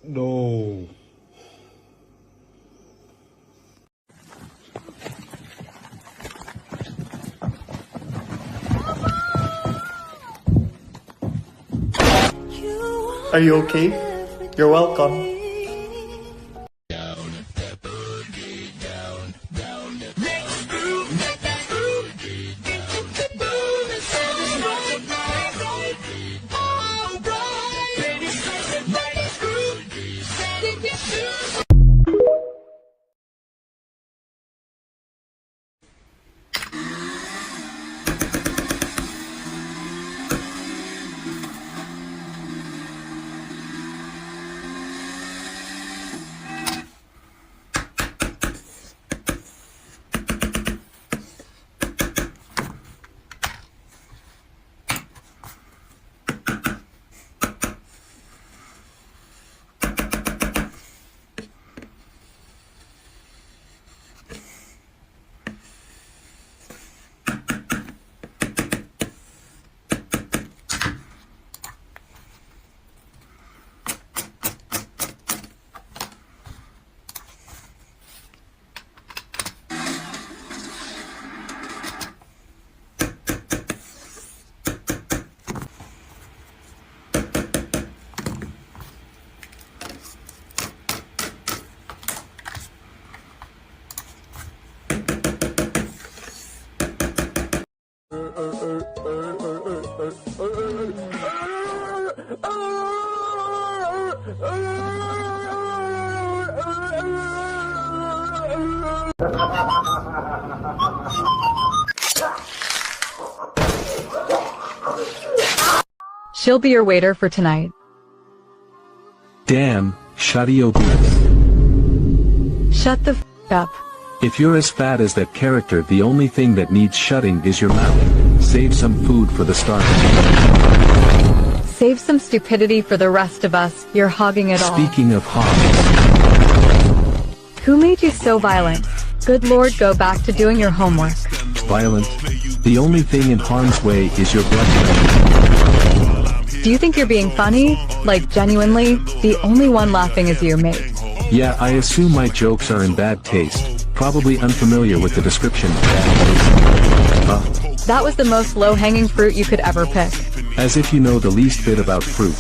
No. Are you okay? You're welcome. She'll be your waiter for tonight. Damn, shutty obese. Shut the f up. If you're as fat as that character, the only thing that needs shutting is your mouth. Save some food for the starving. Save some stupidity for the rest of us. You're hogging it all. Speaking of hogs, Who made you so violent? Good lord, go back to doing your homework. violent. The only thing in harm's way is your blood pressure. Do you think you're being funny? Like, genuinely? The only one laughing is you, mate. Yeah, I assume my jokes are in bad taste. Probably unfamiliar with the description. Bad taste. That was the most low-hanging fruit you could ever pick. As if you know the least bit about fruit.